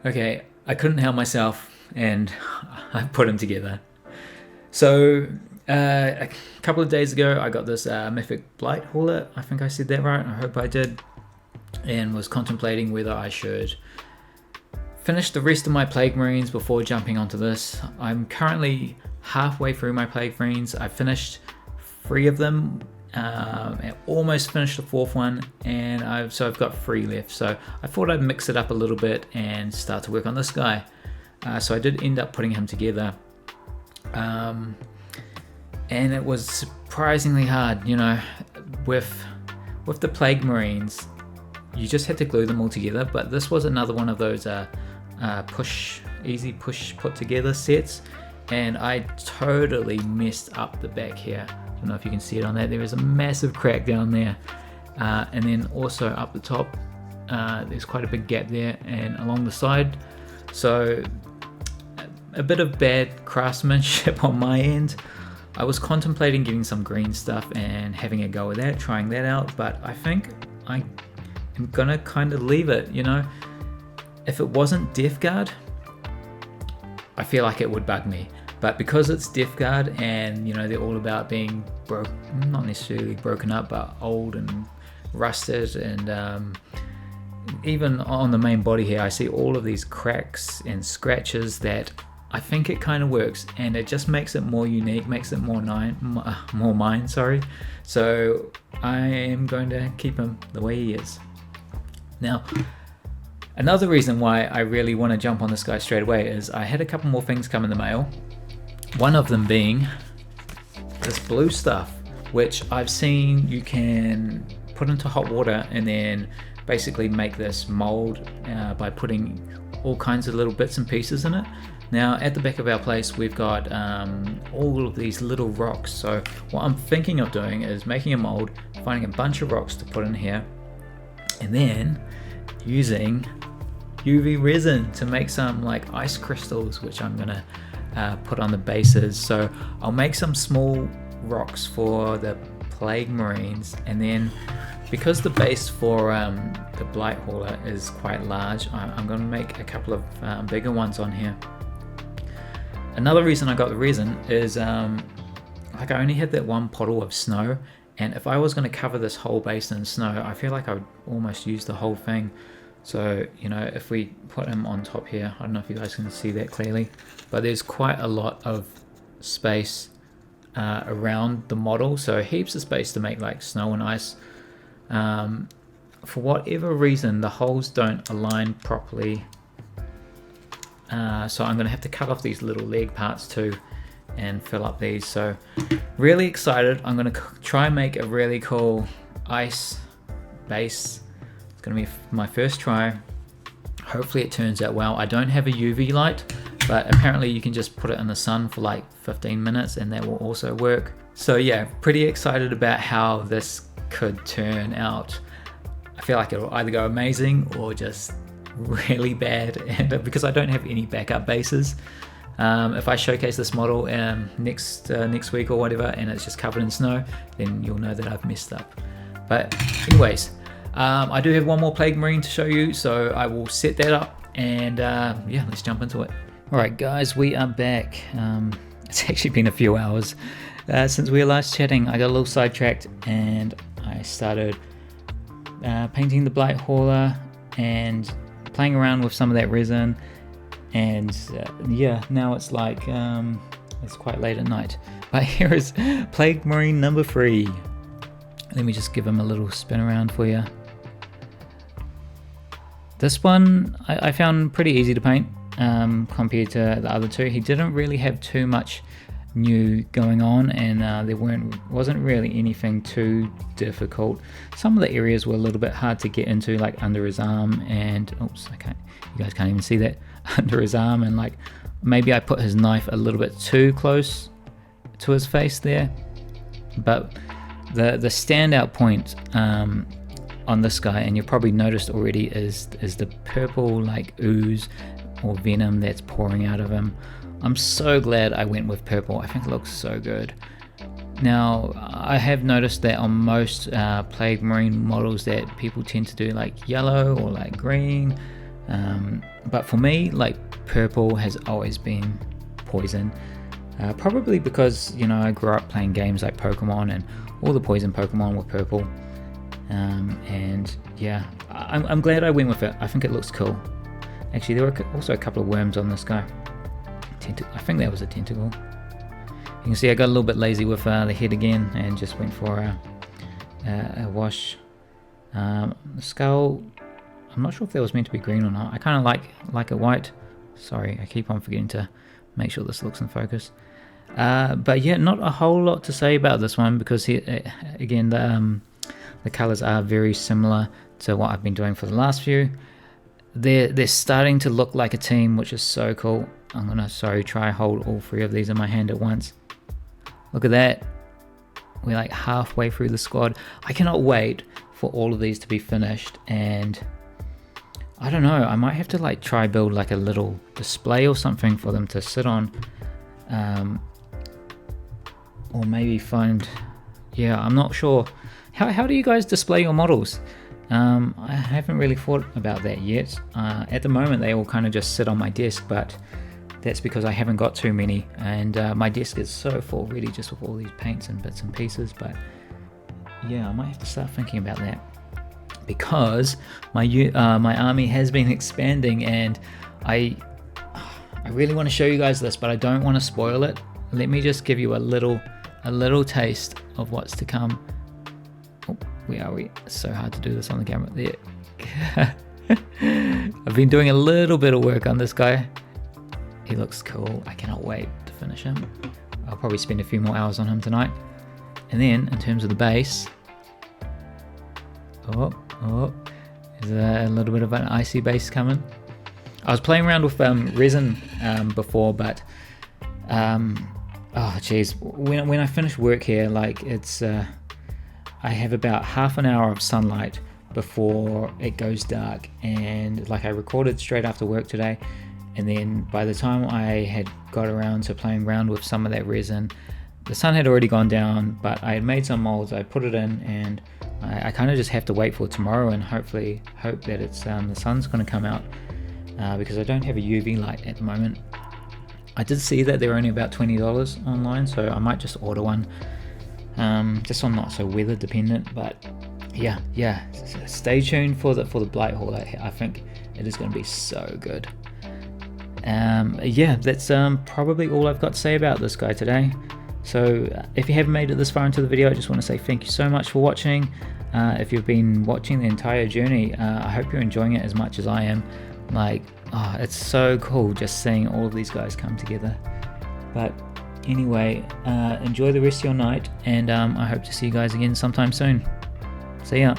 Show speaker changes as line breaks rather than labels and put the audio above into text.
Okay, I couldn't help myself and I put them together. So a couple of days ago I got this Myphitic Blight-Hauler, I think I said that right, I hope I did, and was contemplating whether I should finish the rest of my Plague Marines before jumping onto this. I'm currently halfway through my Plague Marines. I finished 3 of them, and almost finished the 4th one, and I've got 3 left. So I thought I'd mix it up a little bit and start to work on this guy. So I did end up putting him together, and it was surprisingly hard. You know, with the Plague Marines, you just had to glue them all together. But this was another one of those easy push put together sets, and I totally messed up the back here. I don't know if you can see it on that. There is a massive crack down there, and then also up the top there's quite a big gap there, and along the side. So a bit of bad craftsmanship on my end. I was contemplating getting some green stuff and having a go with that, trying that out, but I think I am gonna kind of leave it. You know, if it wasn't Death Guard, I feel like it would bug me. But because it's Death Guard, and you know, they're all about being not necessarily broken up, but old and rusted, and even on the main body here I see all of these cracks and scratches, that I think it kind of works, and it just makes it more unique, makes it more mine, sorry. So I am going to keep him the way he is. Now, another reason why I really want to jump on this guy straight away is I had a couple more things come in the mail. One of them being this blue stuff, which I've seen you can put into hot water and then basically make this mold by putting all kinds of little bits and pieces in it. Now at the back of our place we've got all of these little rocks, so what I'm thinking of doing is making a mold, finding a bunch of rocks to put in here, and then using UV resin to make some like ice crystals, which I'm gonna put on the bases. So I'll make some small rocks for the Plague Marines, and then because the base for the Blight-Hauler is quite large, I'm going to make a couple of bigger ones on here. Another reason I got the resin is like I only had that one puddle of snow, and if I was going to cover this whole base in snow, I feel like I would almost use the whole thing. So, you know, if we put him on top here, I don't know if you guys can see that clearly, but there's quite a lot of space around the model, so heaps of space to make like snow and ice. For whatever reason, the holes don't align properly, so I'm going to have to cut off these little leg parts too and fill up these. So really excited. I'm going to try and make a really cool ice base. It's going to be my first try. Hopefully it turns out well. I don't have a UV light, but apparently you can just put it in the sun for like 15 minutes and that will also work. So yeah, pretty excited about how this could turn out. I feel like it'll either go amazing or just really bad, and because I don't have any backup bases, if I showcase this model next week or whatever and it's just covered in snow, then you'll know that I've messed up. But anyways, I do have one more Plague Marine to show you, so I will set that up, and yeah, let's jump into it. Alright guys, we are back. It's actually been a few hours since we were last chatting. I got a little sidetracked and I started painting the Blight-Hauler and playing around with some of that resin, and yeah, now it's like it's quite late at night. But here is Plague Marine number 3. Let me just give him a little spin around for you. This one I found pretty easy to paint compared to the other two. He didn't really have too much new going on, and there wasn't really anything too difficult. Some of the areas were a little bit hard to get into, like under his arm, and oops, you guys can't even see that, under his arm, and like maybe I put his knife a little bit too close to his face there. But the standout point on this guy, and you probably noticed already, is the purple like ooze or venom that's pouring out of him. I'm so glad I went with purple. I think it looks so good. Now, I have noticed that on most Plague Marine models that people tend to do like yellow or like green. But for me, like, purple has always been poison. Probably because, you know, I grew up playing games like Pokemon, and all the poison Pokemon were purple. And yeah, I'm glad I went with it. I think it looks cool. Actually, there were also a couple of worms on this guy. I think that was a tentacle. You can see I got a little bit lazy with the head again and just went for a wash. The skull, I'm not sure if that was meant to be green or not. I kind of like it white. Sorry, I keep on forgetting to make sure this looks in focus. But yeah, not a whole lot to say about this one, because again, the colors are very similar to what I've been doing for the last few. They're starting to look like a team, which is so cool. I'm gonna try hold all three of these in my hand at once. Look at that. We're like halfway through the squad. I cannot wait for all of these to be finished, and I don't know, I might have to like try build like a little display or something for them to sit on, or maybe find, yeah, I'm not sure. How do you guys display your models? I haven't really thought about that yet. At the moment they all kind of just sit on my desk, but that's because I haven't got too many, and my desk is so full really just with all these paints and bits and pieces. But yeah, I might have to start thinking about that, because my army has been expanding, and I really want to show you guys this, but I don't want to spoil it. Let me just give you a little taste of what's to come. Oh, where are we? It's so hard to do this on the camera. There. I've been doing a little bit of work on this guy. He looks cool. I cannot wait to finish him. I'll probably spend a few more hours on him tonight. And then in terms of the base, there's a little bit of an icy base coming. I was playing around with resin before, but oh geez, when I finish work here, like it's I have about half an hour of sunlight before it goes dark, and like I recorded straight after work today, and then by the time I had got around to playing around with some of that resin, the sun had already gone down. But I had made some molds, I put it in, and I kind of just have to wait for tomorrow and hope that it's the sun's going to come out, because I don't have a UV light at the moment. I did see that they're only about $20 online, so I might just order one, just so I'm not so weather dependent. But yeah, stay tuned for the Blight-Hauler. I think it is going to be so good. Yeah, that's probably all I've got to say about this guy today. So if you haven't made it this far into the video, I just want to say thank you so much for watching. If you've been watching the entire journey, I hope you're enjoying it as much as I am. Like, oh, it's so cool just seeing all of these guys come together. But anyway, enjoy the rest of your night, and I hope to see you guys again sometime soon. See ya.